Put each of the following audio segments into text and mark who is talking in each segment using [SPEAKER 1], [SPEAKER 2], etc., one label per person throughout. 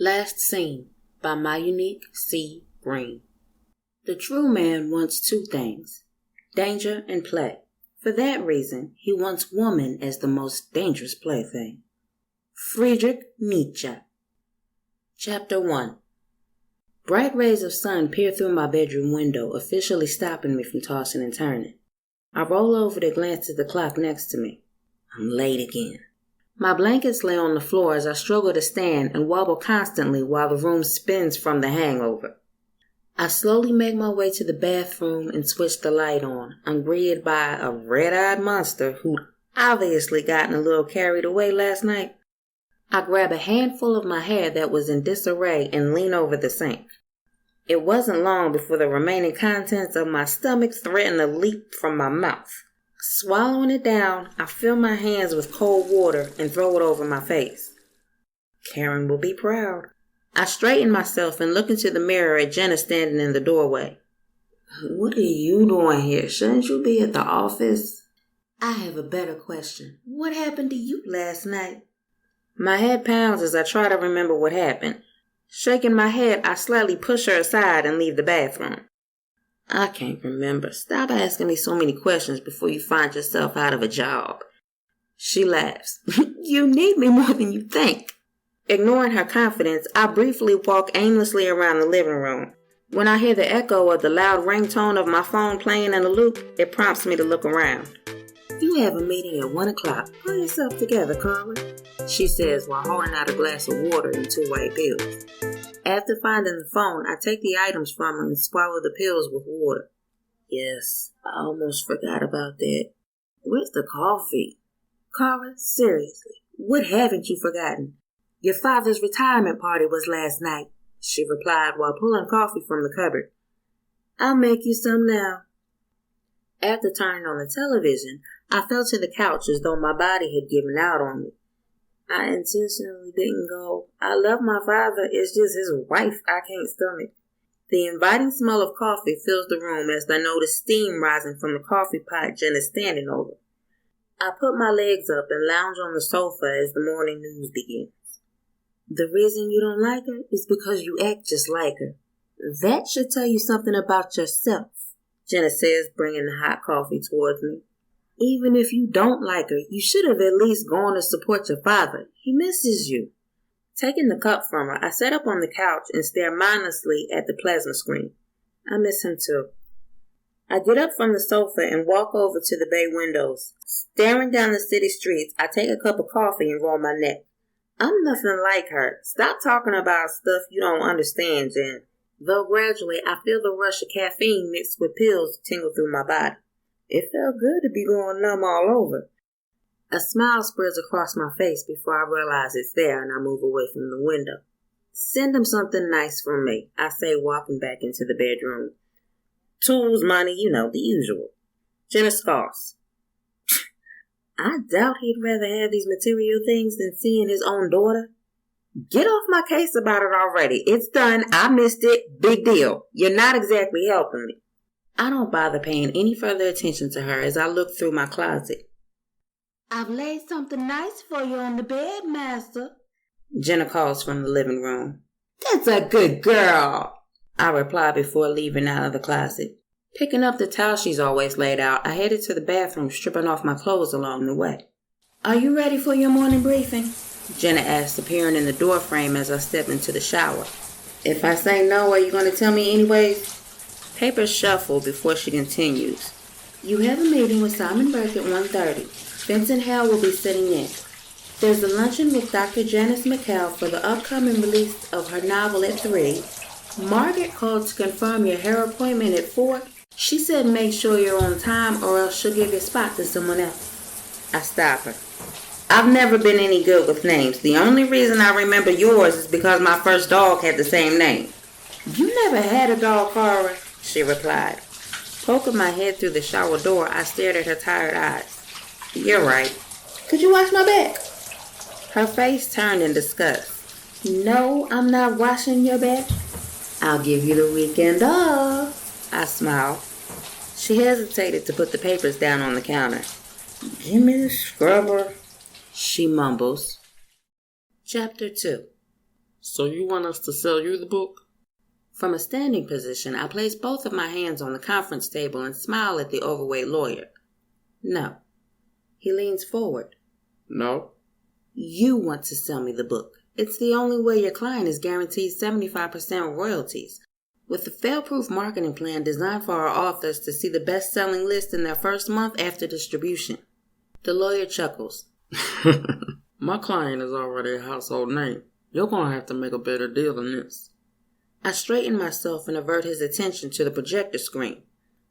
[SPEAKER 1] Last Scene by Myunique C. The true man wants two things, danger and play. For that reason, he wants woman as the most dangerous plaything. Friedrich Nietzsche. Chapter 1. Bright rays of sun peer through my bedroom window, officially stopping me from tossing and turning. I roll over to glance at the clock next to me. I'm late again. My blankets lay on the floor as I struggle to stand and wobble constantly while the room spins from the hangover. I slowly make my way to the bathroom and switch the light on. I'm greeted by a red-eyed monster who'd obviously gotten a little carried away last night. I grab a handful of my hair that was in disarray and lean over the sink. It wasn't long before the remaining contents of my stomach threatened to leap from my mouth. Swallowing it down, I fill my hands with cold water and throw it over my face. Karen will be proud. I straighten myself and look into the mirror at Jenna standing in the doorway. What are you doing here? Shouldn't you be at the office? I have a better question. What happened to you last night? My head pounds as I try to remember what happened. Shaking my head, I slightly push her aside and leave the bathroom. I can't remember. Stop asking me so many questions before you find yourself out of a job. She laughs. You need me more than you think. Ignoring her confidence, I briefly walk aimlessly around the living room. When I hear the echo of the loud ringtone of my phone playing in a loop, it prompts me to look around. You have a meeting at 1 o'clock. Pull yourself together, Kahra, she says while holding out a glass of water and 2 white pills. After finding the phone, I take the items from her and swallow the pills with water. Yes, I almost forgot about that. Where's the coffee? Kahra, seriously, what haven't you forgotten? Your father's retirement party was last night, she replied while pulling coffee from the cupboard. I'll make you some now. After turning on the television, I fell to the couch as though my body had given out on me. I intentionally didn't go. I love my father, it's just his wife I can't stomach. The inviting smell of coffee fills the room as I notice steam rising from the coffee pot Jen is standing over. I put my legs up and lounge on the sofa as the morning news begins. The reason you don't like her is because you act just like her. That should tell you something about yourself, Jenna says, bringing the hot coffee towards me. Even if you don't like her, you should have at least gone to support your father. He misses you. Taking the cup from her, I sit up on the couch and stare mindlessly at the plasma screen. I miss him too. I get up from the sofa and walk over to the bay windows. Staring down the city streets, I take a cup of coffee and roll my neck. I'm nothing like her. Stop talking about stuff you don't understand, Jen. Though gradually, I feel the rush of caffeine mixed with pills tingle through my body. It felt good to be going numb all over. A smile spreads across my face before I realize it's there and I move away from the window. Send him something nice from me, I say, walking back into the bedroom. Tools, money, the usual. Jenna scoffs. I doubt he'd rather have these material things than seeing his own daughter. Get off my case about it already. It's done. I missed it. Big deal. You're not exactly helping me. I don't bother paying any further attention to her as I look through my closet. I've laid something nice for you on the bed, master, Jenna calls from the living room. That's a good girl, I reply before leaving out of the closet. Picking up the towel she's always laid out, I headed to the bathroom, stripping off my clothes along the way. Are you ready for your morning briefing? Jenna asked, appearing in the doorframe as I step into the shower. If I say no, are you going to tell me anyways? Papers shuffle before she continues. You have a meeting with Simon Burke at 1:30. Vincent Hale will be sitting in. There's a luncheon with Dr. Janice McHale for the upcoming release of her novel at 3. Margaret called to confirm your hair appointment at 4. She said make sure you're on time or else she'll give your spot to someone else. I stop her. I've never been any good with names. The only reason I remember yours is because my first dog had the same name. You never had a dog, Kahra, she replied. Poking my head through the shower door, I stared at her tired eyes. You're right. Could you wash my back? Her face turned in disgust. No, I'm not washing your back. I'll give you the weekend off. I smiled. She hesitated to put the papers down on the counter. Give me the scrubber, she mumbles. Chapter 2.
[SPEAKER 2] So you want us to sell you the book?
[SPEAKER 1] From a standing position, I place both of my hands on the conference table and smile at the overweight lawyer. No. He leans forward.
[SPEAKER 2] No.
[SPEAKER 1] You want to sell me the book. It's the only way your client is guaranteed 75% royalties. With a fail-proof marketing plan designed for our authors to see the best-selling list in their first month after distribution. The lawyer chuckles.
[SPEAKER 2] My client is already a household name. You're going to have to make a better deal than this.
[SPEAKER 1] I straighten myself and avert his attention to the projector screen.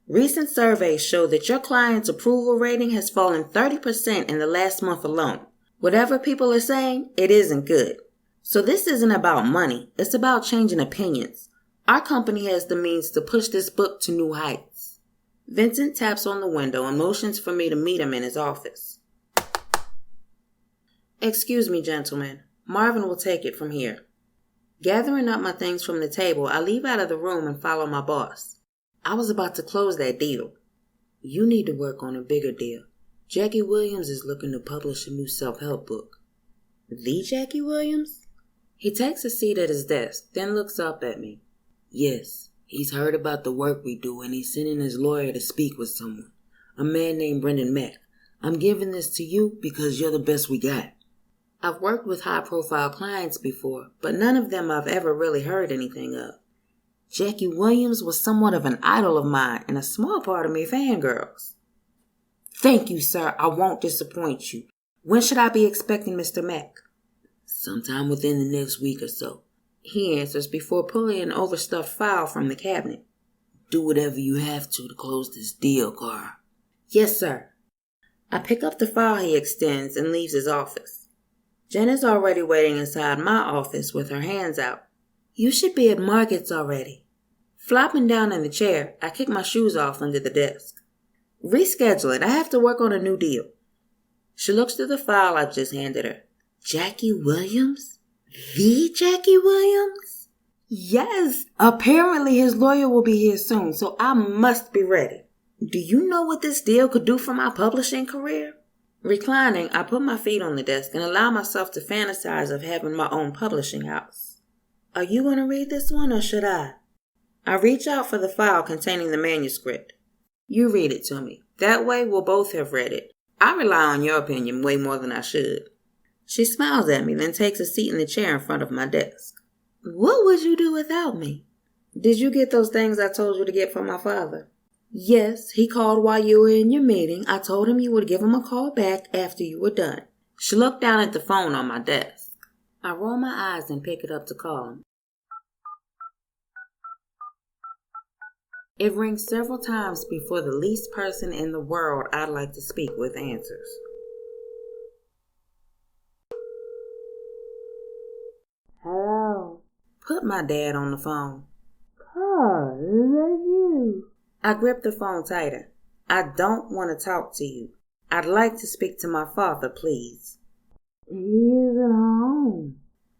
[SPEAKER 1] Recent surveys show that your client's approval rating has fallen 30% in the last month alone. Whatever people are saying, it isn't good. So this isn't about money. It's about changing opinions. Our company has the means to push this book to new heights. Vincent taps on the window and motions for me to meet him in his office. Excuse me, gentlemen. Marvin will take it from here. Gathering up my things from the table, I leave out of the room and follow my boss. I was about to close that deal. You need to work on a bigger deal. Jackie Williams is looking to publish a new self-help book. The Jackie Williams? He takes a seat at his desk, then looks up at me. Yes, he's heard about the work we do and he's sending his lawyer to speak with someone. A man named Brendan Mack. I'm giving this to you because you're the best we got. I've worked with high-profile clients before, but none of them I've ever really heard anything of. Jackie Williams was somewhat of an idol of mine and a small part of me fangirls. Thank you, sir. I won't disappoint you. When should I be expecting Mr. Mack? Sometime within the next week or so. He answers before pulling an overstuffed file from the cabinet. Do whatever you have to close this deal, Kahra. Yes, sir. I pick up the file he extends and leaves his office. Jen is already waiting inside my office with her hands out. You should be at markets already. Flopping down in the chair, I kick my shoes off under the desk. Reschedule it. I have to work on a new deal. She looks through the file I just handed her. Jackie Williams? The Jackie Williams? Yes. Apparently his lawyer will be here soon, so I must be ready. Do you know what this deal could do for my publishing career? Reclining, I put my feet on the desk and allow myself to fantasize of having my own publishing house. Are you going to read this one or should I? I reach out for the file containing the manuscript. You read it to me. That way we'll both have read it. I rely on your opinion way more than I should. She smiles at me, then takes a seat in the chair in front of my desk. What would you do without me? Did you get those things I told you to get from my father? Yes, he called while you were in your meeting. I told him you would give him a call back after you were done. She looked down at the phone on my desk. I roll my eyes and pick it up to call him. It rings several times before the least person in the world I'd like to speak with answers. Hello? Put my dad on the phone. Kahra, is that you? I grip the phone tighter. I don't want to talk to you. I'd like to speak to my father, please. He isn't home.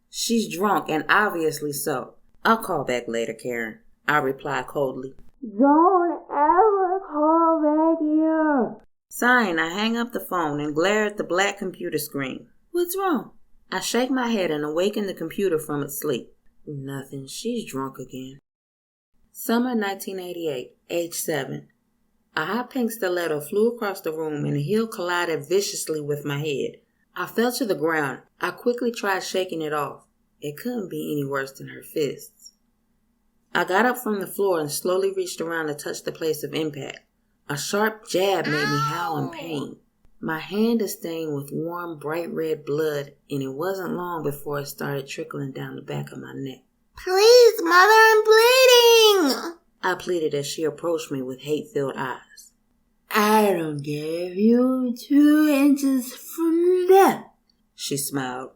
[SPEAKER 1] She's drunk and obviously so. I'll call back later, Karen. I reply coldly. Don't ever call back here. Sighing, I hang up the phone and glare at the black computer screen. What's wrong? I shake my head and awaken the computer from its sleep. Nothing. She's drunk again. Summer 1988, age 7. A hot pink stiletto flew across the room and the heel collided viciously with my head. I fell to the ground. I quickly tried shaking it off. It couldn't be any worse than her fists. I got up from the floor and slowly reached around to touch the place of impact. A sharp jab made me howl in pain. My hand is stained with warm, bright red blood, and it wasn't long before it started trickling down the back of my neck. Please, Mother, I'm bleeding! I pleaded as she approached me with hate-filled eyes. I don't care if you're 2 inches from death, she smiled.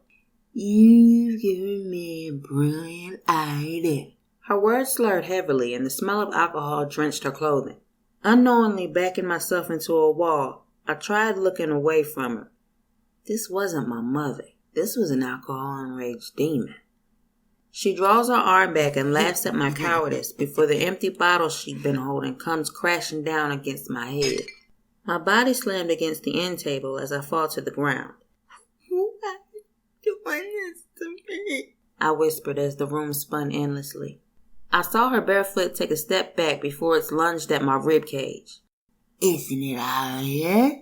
[SPEAKER 1] You've given me a brilliant idea. Her words slurred heavily, and the smell of alcohol drenched her clothing. Unknowingly backing myself into a wall, I tried looking away from her. This wasn't my mother. This was an alcohol-enraged demon. She draws her arm back and laughs at my cowardice before the empty bottle she'd been holding comes crashing down against my head. My body slammed against the end table as I fall to the ground. Why are you doing this to me? I whispered as the room spun endlessly. I saw her bare foot take a step back before it lunged at my rib cage.
[SPEAKER 3] Isn't it obvious?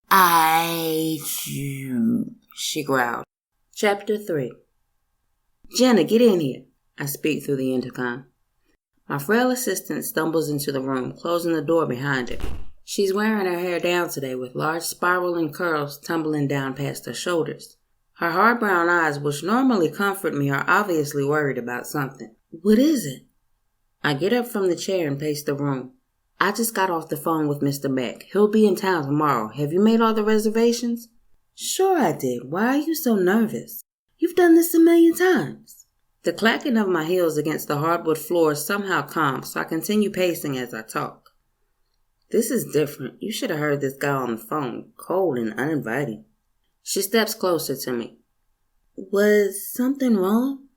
[SPEAKER 3] I do,
[SPEAKER 1] she growled. Chapter 3. Jenna, get in here, I speak through the intercom. My frail assistant stumbles into the room, closing the door behind her. She's wearing her hair down today with large spiraling curls tumbling down past her shoulders. Her hard brown eyes, which normally comfort me, are obviously worried about something. What is it? I get up from the chair and pace the room. I just got off the phone with Mr. Mack. He'll be in town tomorrow. Have you made all the reservations? Sure I did. Why are you so nervous? You've done this 1,000,000 times. The clacking of my heels against the hardwood floor somehow calms, so I continue pacing as I talk. This is different. You should have heard this guy on the phone, cold and uninviting. She steps closer to me. Was something wrong?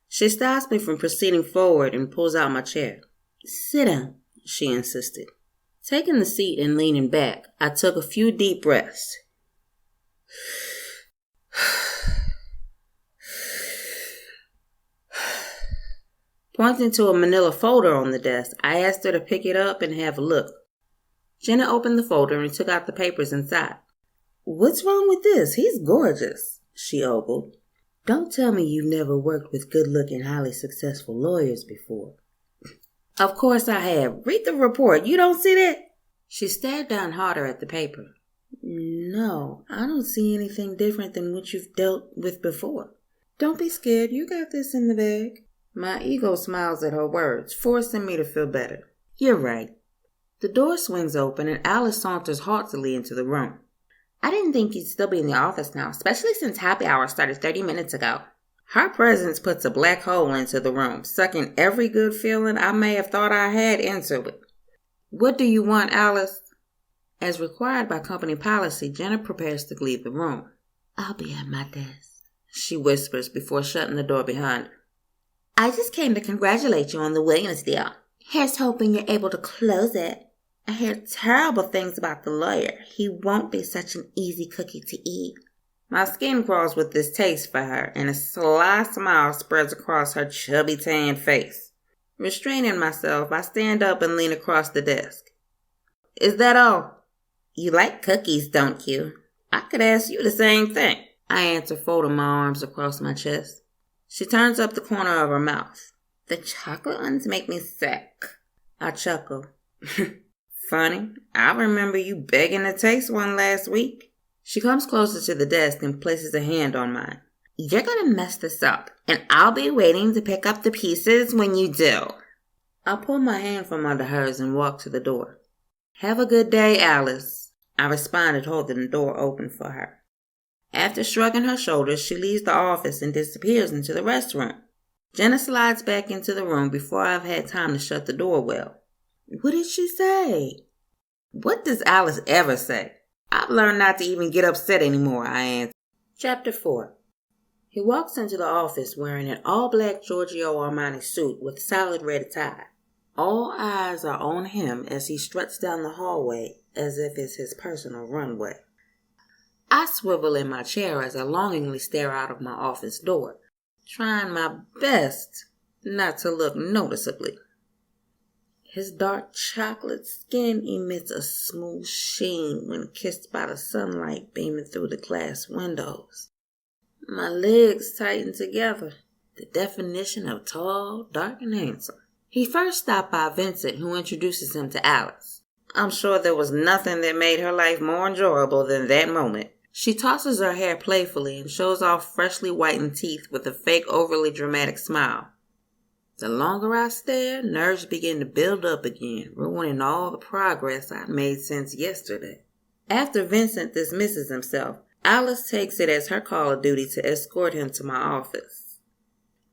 [SPEAKER 1] She stops me from proceeding forward and pulls out my chair. Sit down, she insisted. Taking the seat and leaning back, I took a few deep breaths. Pointing to a manila folder on the desk, I asked her to pick it up and have a look. Jenna opened the folder and took out the papers inside. What's wrong with this? He's gorgeous, she ogled. Don't tell me you've never worked with good-looking, highly successful lawyers before. Of course I have. Read the report. You don't see that? She stared down harder at the paper. No, I don't see anything different than what you've dealt with before. Don't be scared. You got this in the bag. My ego smiles at her words, forcing me to feel better. You're right. The door swings open and Alice saunters haughtily into the room. I didn't think you'd still be in the office now, especially since happy hour started 30 minutes ago. Her presence puts a black hole into the room, sucking every good feeling I may have thought I had into it. What do you want, Alice? As required by company policy, Jenna prepares to leave the room. I'll be at my desk, she whispers before shutting the door behind her. I just came to congratulate you on the Williams deal. Here's hoping you're able to close it. I hear terrible things about the lawyer. He won't be such an easy cookie to eat. My skin crawls with distaste for her, and a sly smile spreads across her chubby tan face. Restraining myself, I stand up and lean across the desk. Is that all? You like cookies, don't you? I could ask you the same thing. I answer, folding my arms across my chest. She turns up the corner of her mouth. The chocolate ones make me sick. I chuckle. Funny, I remember you begging to taste one last week. She comes closer to the desk and places a hand on mine. You're gonna mess this up, and I'll be waiting to pick up the pieces when you do. I pull my hand from under hers and walk to the door. Have a good day, Alice, I responded, holding the door open for her. After shrugging her shoulders, she leaves the office and disappears into the restroom. Jenna slides back into the room before I've had time to shut the door well. What did she say? What does Alice ever say? I've learned not to even get upset anymore, I answer. Chapter 4. He walks into the office wearing an all-black Giorgio Armani suit with solid red tie. All eyes are on him as he struts down the hallway as if it's his personal runway. I swivel in my chair as I longingly stare out of my office door, trying my best not to look noticeably. His dark chocolate skin emits a smooth sheen when kissed by the sunlight beaming through the glass windows. My legs tighten together, the definition of tall, dark, and handsome. He first stopped by Vincent, who introduces him to Alice. I'm sure there was nothing that made her life more enjoyable than that moment. She tosses her hair playfully and shows off freshly whitened teeth with a fake overly dramatic smile. The longer I stare, nerves begin to build up again, ruining all the progress I've made since yesterday. After Vincent dismisses himself, Alice takes it as her call of duty to escort him to my office.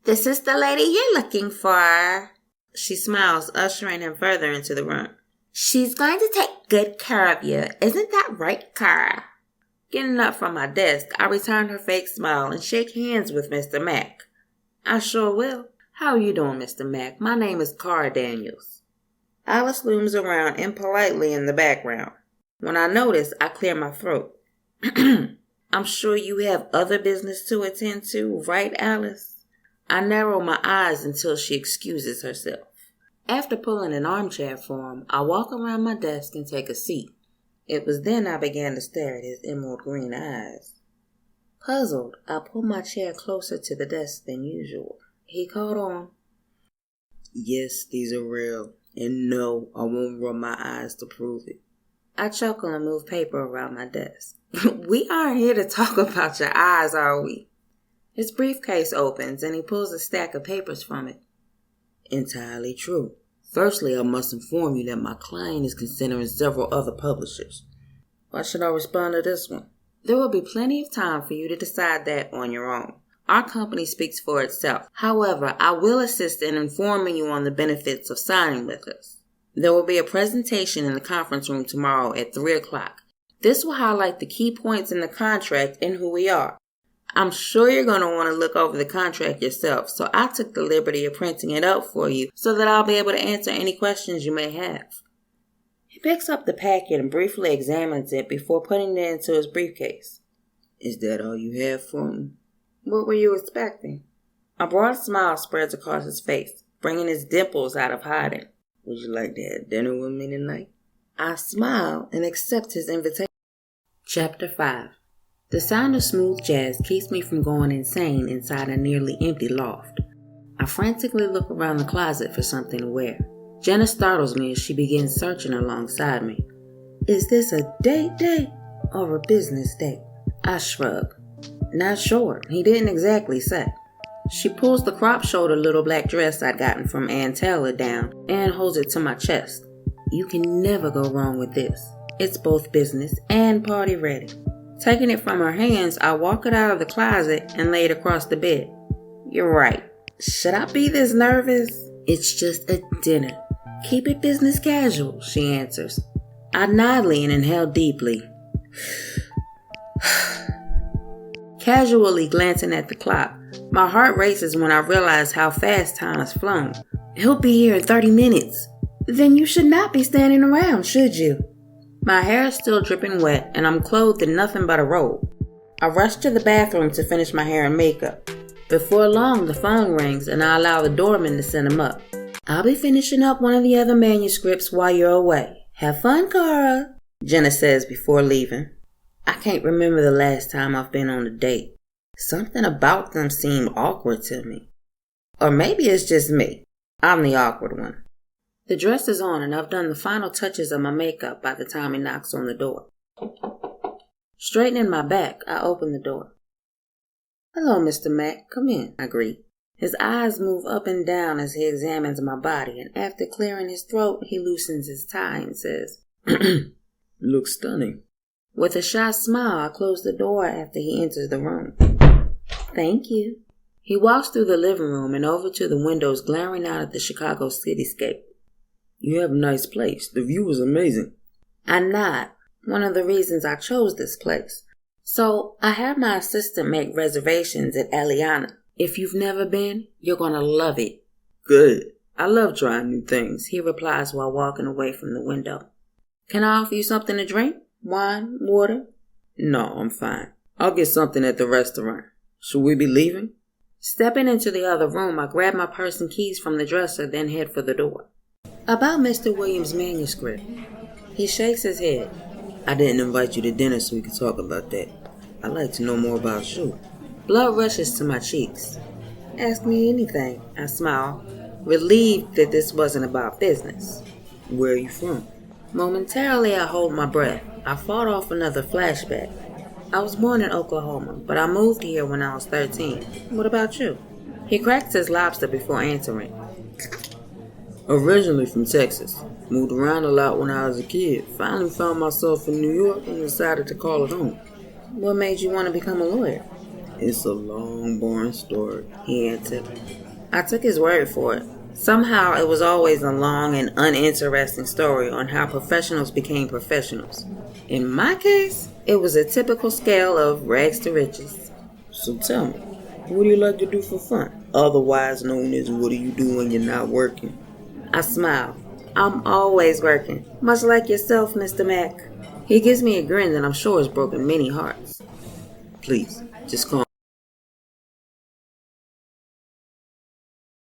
[SPEAKER 1] This is the lady you're looking for. She smiles, ushering him further into the room. She's going to take good care of you. Isn't that right, Kahra? Getting up from my desk, I return her fake smile and shake hands with Mr. Mack. I sure will. How are you doing, Mr. Mack? My name is Kahra Daniels. Alice looms around impolitely in the background. When I notice, I clear my throat. I'm sure you have other business to attend to, right, Alice? I narrow my eyes until she excuses herself. After pulling an armchair for him, I walk around my desk and take a seat. It was then I began to stare at his emerald green eyes. Puzzled, I pulled my chair closer to the desk than usual. He caught on.
[SPEAKER 2] Yes, these are real. And no, I won't rub my eyes to prove it.
[SPEAKER 1] I chuckle and move paper around my desk. We aren't here to talk about your eyes, are we? His briefcase opens and he pulls a stack of papers from it.
[SPEAKER 2] Entirely true. Firstly, I must inform you that my client is considering several other publishers. Why should I respond to this one?
[SPEAKER 1] There will be plenty of time for you to decide that on your own. Our company speaks for itself. However, I will assist in informing you on the benefits of signing with us. There will be a presentation in the conference room tomorrow at 3 o'clock. This will highlight the key points in the contract and who we are. I'm sure you're going to want to look over the contract yourself, so I took the liberty of printing it up for you so that I'll be able to answer any questions you may have. He picks up the packet and briefly examines it before putting it into his briefcase.
[SPEAKER 2] Is that all you have for me?
[SPEAKER 1] What were you expecting? A broad smile spreads across his face, bringing his dimples out of hiding.
[SPEAKER 2] Would you like to have dinner with me tonight?
[SPEAKER 1] I smile and accept his invitation. Chapter 5. The sound of smooth jazz keeps me from going insane inside a nearly empty loft. I frantically look around the closet for something to wear. Jenna startles me as she begins searching alongside me. Is this a date or a business date? I shrug. Not sure. He didn't exactly say. She pulls the crop shoulder little black dress I'd gotten from Ann Taylor down and holds it to my chest. You can never go wrong with this. It's both business and party ready. Taking it from her hands, I walk it out of the closet and lay it across the bed. You're right. Should I be this nervous? It's just a dinner. Keep it business casual, she answers. I nod and inhale deeply. Casually glancing at the clock, my heart races when I realize how fast time has flown. He'll be here in 30 minutes. Then you should not be standing around, should you? My hair is still dripping wet and I'm clothed in nothing but a robe. I rush to the bathroom to finish my hair and makeup. Before long, the phone rings and I allow the doorman to send him up. I'll be finishing up one of the other manuscripts while you're away. Have fun, Kahra, Jenna says before leaving. I can't remember the last time I've been on a date. Something about them seemed awkward to me. Or maybe it's just me. I'm the awkward one. The dress is on and I've done the final touches of my makeup by the time he knocks on the door. Straightening my back, I open the door. Hello, Mr. Mack. Come in, I greet. His eyes move up and down as he examines my body, and after clearing his throat, he loosens his tie and says,
[SPEAKER 2] Looks stunning.
[SPEAKER 1] With a shy smile, I close the door after he enters the room. Thank you. He walks through the living room and over to the windows glaring out at the Chicago cityscape.
[SPEAKER 2] You have a nice place. The view is amazing.
[SPEAKER 1] I nod, one of the reasons I chose this place. So I have my assistant make reservations at Aliana. If you've never been, you're going to love it.
[SPEAKER 2] Good. I love trying new things,
[SPEAKER 1] he replies while walking away from the window. Can I offer you something to drink? Wine? Water?
[SPEAKER 2] No, I'm fine. I'll get something at the restaurant. Should we be leaving?
[SPEAKER 1] Stepping into the other room, I grab my purse and keys from the dresser, then head for the door. About Mr. Williams' manuscript. He shakes his head.
[SPEAKER 2] I didn't invite you to dinner so we could talk about that. I'd like to know more about you.
[SPEAKER 1] Blood rushes to my cheeks. Ask me anything, I smile, relieved that this wasn't about business.
[SPEAKER 2] Where are you from?
[SPEAKER 1] Momentarily, I hold my breath. I fought off another flashback. I was born in Oklahoma, but I moved here when I was 13. What about you? He cracks his lobster before answering.
[SPEAKER 2] Originally from Texas. Moved around a lot when I was a kid. Finally found myself in New York and decided to call it home.
[SPEAKER 1] What made you want to become a lawyer?
[SPEAKER 2] It's a long, boring story,
[SPEAKER 1] he answered. I took his word for it. Somehow it was always a long and uninteresting story on how professionals became professionals. In my case, it was a typical scale of rags to riches.
[SPEAKER 2] So tell me, what do you like to do for fun? Otherwise known as what do you do when you're not working?
[SPEAKER 1] I smile. I'm always working, much like yourself, Mr. Mack. He gives me a grin that I'm sure has broken many hearts.
[SPEAKER 2] Please, just call